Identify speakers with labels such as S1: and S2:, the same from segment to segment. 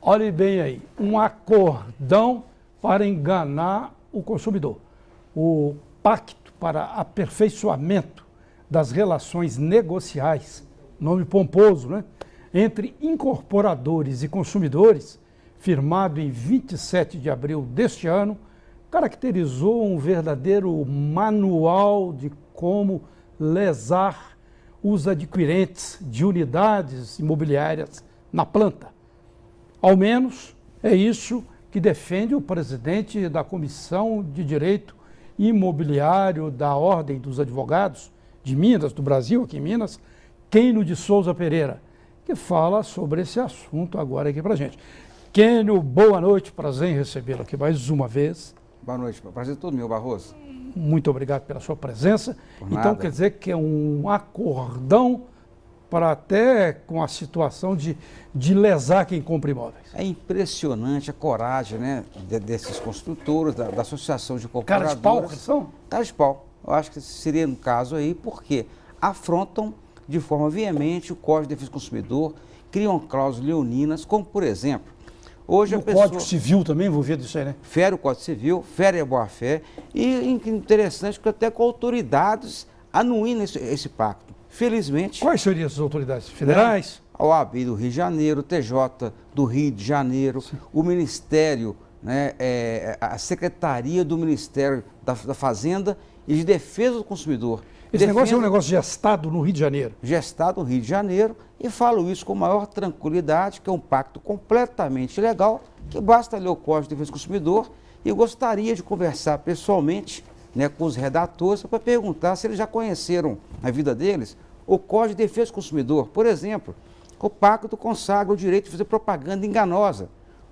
S1: Olhe bem aí, um acordão para enganar o consumidor. O Pacto para Aperfeiçoamento das Relações Negociais, nome pomposo, né? Entre incorporadores e consumidores, firmado em 27 de abril deste ano, caracterizou um verdadeiro manual de como lesar os adquirentes de unidades imobiliárias na planta. Ao menos é isso que defende o presidente da Comissão de Direito Imobiliário da Ordem dos Advogados de Minas, do Brasil, aqui em Minas, Quênio de Souza Pereira, que fala sobre esse assunto agora aqui pra gente. Quênio, boa noite, prazer em recebê-lo aqui mais uma vez.
S2: Boa noite, prazer todo meu, Barroso.
S1: Muito obrigado pela sua presença. Então quer dizer que é um acordão para até com a situação de lesar quem compra imóveis.
S2: É impressionante a coragem, né, desses construtores, da Associação de Incorporadoras.
S1: Cara de pau, que são?
S2: Cara de pau. Eu acho que seria no caso aí, porque afrontam de forma veemente o Código de Defesa do Consumidor, criam cláusulas leoninas, como por exemplo, hoje
S1: o Código Civil também envolvido nisso aí, né?
S2: Fere o Código Civil, fere a boa-fé, e interessante que até com autoridades anuem esse pacto. Felizmente...
S1: Quais seriam essas autoridades? Federais?
S2: A OAB do Rio de Janeiro, o TJ do Rio de Janeiro, sim, o Ministério, né, a Secretaria do Ministério da Fazenda e de Defesa do Consumidor.
S1: Esse negócio é um negócio gestado no Rio de Janeiro.
S2: Gestado no Rio de Janeiro, e falo isso com maior tranquilidade, que é um pacto completamente legal, que basta ler o Código de Defesa do Consumidor, e eu gostaria de conversar pessoalmente, né, com os redatores para perguntar se eles já conheceram na vida deles o Código de Defesa do Consumidor. Por exemplo, o pacto consagra o direito de fazer propaganda enganosa,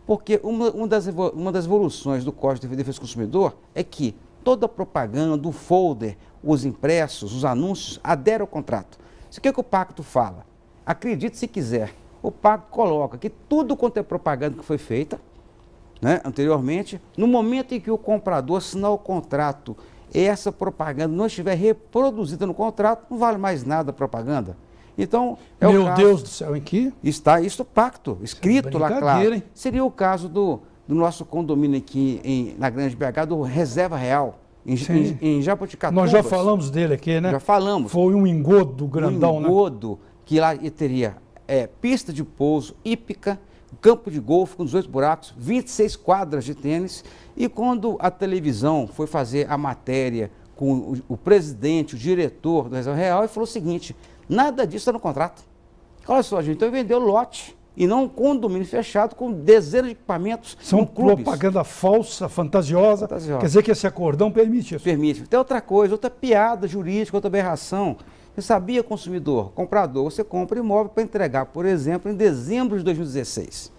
S2: porque uma das evoluções do Código de Defesa do Consumidor é que toda propaganda, o folder, os impressos, os anúncios, aderem ao contrato. Isso que o pacto fala? Acredite se quiser, o pacto coloca que tudo quanto é propaganda que foi feita, né, anteriormente, no momento em que o comprador assinar o contrato, essa propaganda não estiver reproduzida no contrato, não vale mais nada a propaganda. Então,
S1: meu Deus do céu, em que?
S2: Está isso no pacto, escrito lá, claro.
S1: Hein?
S2: Seria o caso do nosso condomínio aqui na Grande BH, do Reserva Real, em Jaboticatubas.
S1: Nós já falamos dele aqui, né?
S2: Já falamos.
S1: Foi um engodo grandão, né?
S2: Um engodo, que lá teria pista de pouso hípica, campo de golfe com 18 buracos, 26 quadras de tênis. E quando a televisão foi fazer a matéria com o presidente, o diretor do Reserva Real, ele falou o seguinte: nada disso está no contrato. Olha só, gente, então vendeu lote e não um condomínio fechado com dezenas de equipamentos.
S1: São propaganda falsa, fantasiosa. Quer dizer que esse acordão permite isso?
S2: Permite. Tem outra coisa, outra piada jurídica, outra aberração. Você sabia, consumidor, comprador, você compra imóvel para entregar, por exemplo, em dezembro de 2016.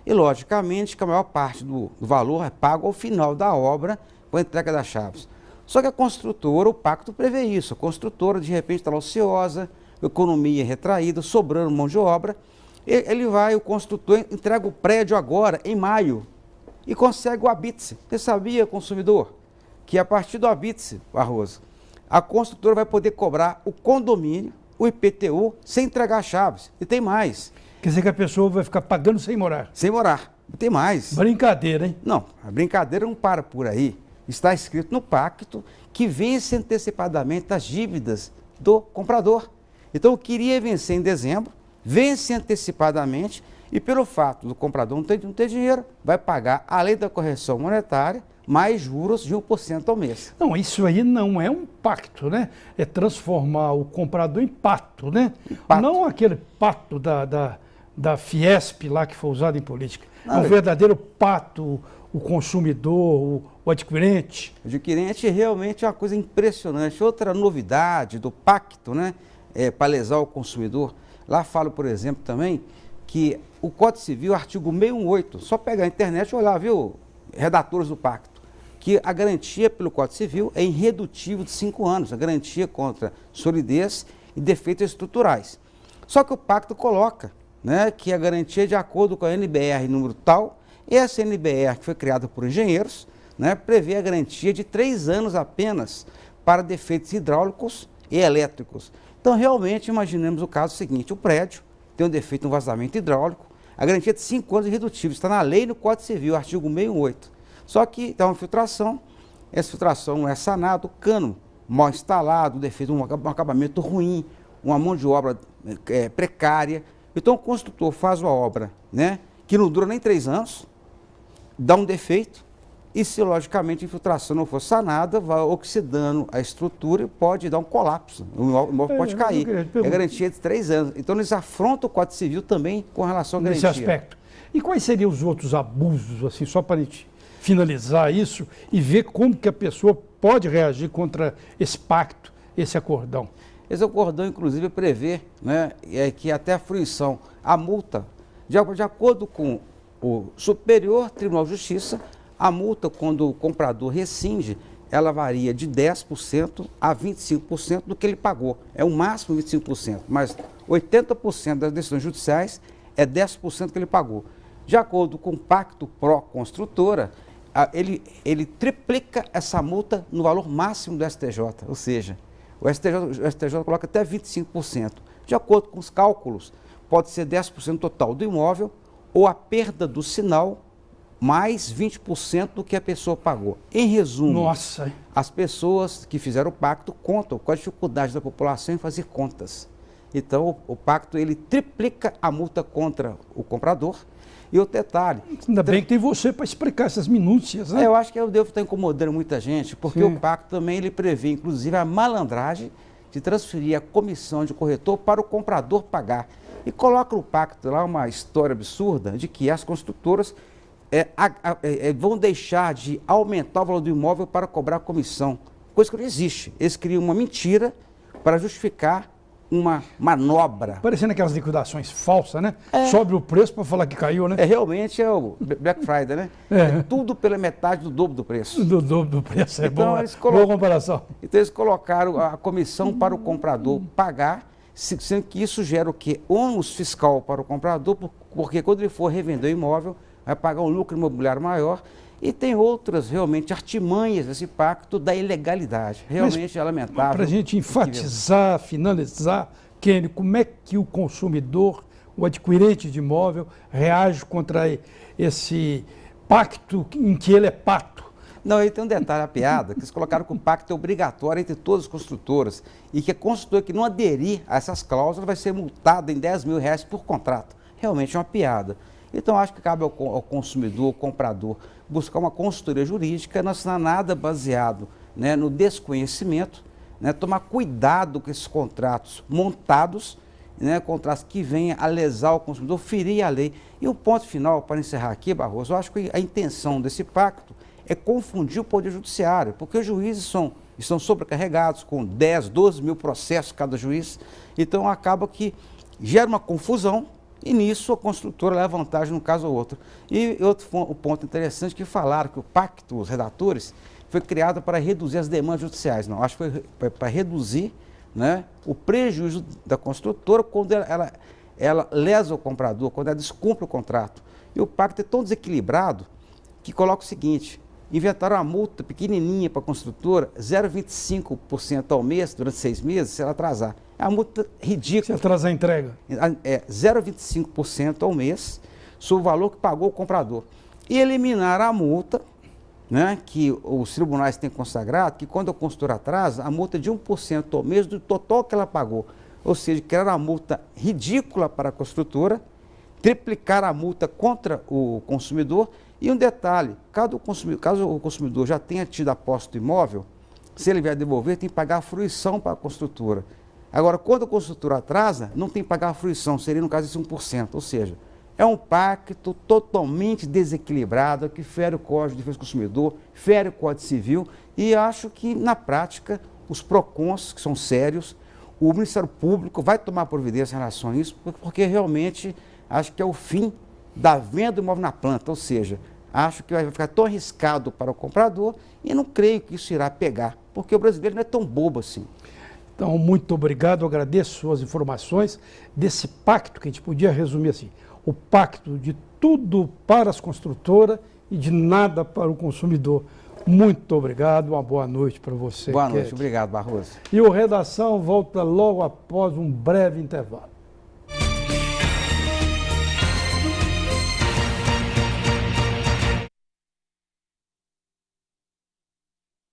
S2: E, logicamente, que a maior parte do valor é pago ao final da obra com a entrega das chaves. Só que a construtora, o pacto prevê isso. A construtora, de repente, está ociosa, economia retraída, sobrando mão de obra. O construtor entrega o prédio agora, em maio, e consegue o habite-se. Você sabia, consumidor, que a partir do habite-se, Barroso, a construtora vai poder cobrar o condomínio, o IPTU, sem entregar as chaves. E tem mais.
S1: Quer dizer que a pessoa vai ficar pagando sem morar?
S2: Sem morar. Tem mais.
S1: Brincadeira, hein?
S2: Não, a brincadeira não para por aí. Está escrito no pacto que vence antecipadamente as dívidas do comprador. Então, eu queria vencer em dezembro, vence antecipadamente, e pelo fato do comprador não ter dinheiro, vai pagar, além da correção monetária, mais juros de 1% ao mês.
S1: Não, isso aí não é um pacto, né? É transformar o comprador em pato, né? Pato. Não aquele pato da Fiesp lá que foi usado em política. Não, é um verdadeiro pato, o consumidor, o adquirente.
S2: O adquirente realmente é uma coisa impressionante. Outra novidade do pacto, né, para lesar o consumidor, lá falo, por exemplo, também, que o Código Civil, artigo 618, só pegar a internet e olhar, viu, redatores do pacto, que a garantia pelo Código Civil é irredutível de 5 anos, a garantia contra solidez e defeitos estruturais. Só que o pacto coloca, né, que a garantia é de acordo com a NBR número tal, e essa NBR, que foi criada por engenheiros, né, prevê a garantia de 3 anos apenas para defeitos hidráulicos e elétricos. Então, realmente, imaginemos o caso seguinte: o prédio tem um defeito no vazamento hidráulico, A garantia é de 5 anos irredutível, está na lei no Código Civil, artigo 618. Só que dá uma filtração, essa filtração não é sanada, o cano mal instalado, defeito, um acabamento ruim, uma mão de obra precária. Então o construtor faz uma obra, né, que não dura nem 3 anos, dá um defeito, e se logicamente a infiltração não for sanada, vai oxidando a estrutura e pode dar um colapso, o imóvel pode cair. É garantia de 3 anos. Então eles afrontam o Código Civil também com relação à garantia.
S1: Nesse aspecto. E quais seriam os outros abusos, assim, só para a gente finalizar isso e ver como que a pessoa pode reagir contra esse pacto, esse acordão?
S2: Esse acordão, inclusive, prevê, né, que até a fruição, a multa, de acordo com o Superior Tribunal de Justiça, a multa, quando o comprador rescinde, ela varia de 10% a 25% do que ele pagou. É o máximo 25%, mas 80% das decisões judiciais é 10% que ele pagou. De acordo com o Pacto Pró-Construtora, ele triplica essa multa no valor máximo do STJ, ou seja, o STJ coloca até 25%. De acordo com os cálculos, pode ser 10% total do imóvel ou a perda do sinal mais 20% do que a pessoa pagou. Em resumo,
S1: nossa,
S2: as pessoas que fizeram o pacto contam com a dificuldade da população em fazer contas. Então, o pacto ele triplica a multa contra o comprador. E outro detalhe...
S1: Ainda bem que tem você para explicar essas minúcias, né?
S2: Eu acho que eu devo estar incomodando muita gente, porque
S1: Sim.
S2: o pacto também ele prevê, inclusive, a malandragem de transferir a comissão de corretor para o comprador pagar. E coloca no pacto lá uma história absurda de que as construtoras vão deixar de aumentar o valor do imóvel para cobrar a comissão, coisa que não existe. Eles criam uma mentira para justificar uma manobra.
S1: Parecendo aquelas liquidações falsas, né? Sobe o preço para falar que caiu, né?
S2: Realmente é o Black Friday, né? É tudo pela metade do dobro do preço.
S1: Do dobro do preço,
S2: então,
S1: boa comparação.
S2: Então eles colocaram a comissão para o comprador pagar, sendo que isso gera o quê? Ônus fiscal para o comprador, porque quando ele for revender o imóvel, vai pagar um lucro imobiliário maior, e tem outras realmente artimanhas desse pacto da ilegalidade. Realmente é lamentável.
S1: Para a gente enfatizar, finalizar, Kenny, como é que o consumidor, o adquirente de imóvel, reage contra esse pacto em que ele é pato?
S2: Não, aí tem um detalhe, a piada, que eles colocaram que o pacto é obrigatório entre todas as construtoras e que a construtora que não aderir a essas cláusulas vai ser multada em R$10 mil por contrato. Realmente é uma piada. Então, acho que cabe ao consumidor, ao comprador, buscar uma consultoria jurídica, não assinar nada baseado, né, no desconhecimento, né, tomar cuidado com esses contratos montados, né, contratos que venham a lesar o consumidor, ferir a lei. E um ponto final, para encerrar aqui, Barroso, eu acho que a intenção desse pacto é confundir o Poder Judiciário, porque os juízes estão sobrecarregados com 10, 12 mil processos cada juiz, então acaba que gera uma confusão. E nisso a construtora leva vantagem num caso ou outro. E outro ponto interessante que falaram que o pacto, os redatores, foi criado para reduzir as demandas judiciais. Não, acho que foi para reduzir, né, o prejuízo da construtora quando ela lesa o comprador, quando ela descumpre o contrato. E o pacto é tão desequilibrado que coloca o seguinte: inventaram uma multa pequenininha para a construtora, 0,25% ao mês durante 6 meses, se ela atrasar. É uma multa ridícula.
S1: Se atrasar a entrega.
S2: É 0,25% ao mês sobre o valor que pagou o comprador. E eliminar a multa, né, que os tribunais têm consagrado, que quando a construtora atrasa, a multa é de 1% ao mês do total que ela pagou. Ou seja, criar uma multa ridícula para a construtora, triplicar a multa contra o consumidor. E um detalhe, caso o consumidor já tenha tido a posse do imóvel, se ele vier devolver, tem que pagar a fruição para a construtora. Agora, quando a construtora atrasa, não tem que pagar a fruição, seria no caso esse 1%. Ou seja, é um pacto totalmente desequilibrado, que fere o Código de Defesa do Consumidor, fere o Código Civil, e acho que, na prática, os PROCONs, que são sérios, o Ministério Público vai tomar providência em relação a isso, porque realmente acho que é o fim da venda do imóvel na planta, ou seja, acho que vai ficar tão arriscado para o comprador e não creio que isso irá pegar, porque o brasileiro não é tão bobo assim.
S1: Então, muito obrigado, eu agradeço suas informações desse pacto, que a gente podia resumir assim, o pacto de tudo para as construtoras e de nada para o consumidor. Muito obrigado, uma boa noite para você.
S2: Boa noite, obrigado, Barroso.
S1: E o Redação volta logo após um breve intervalo.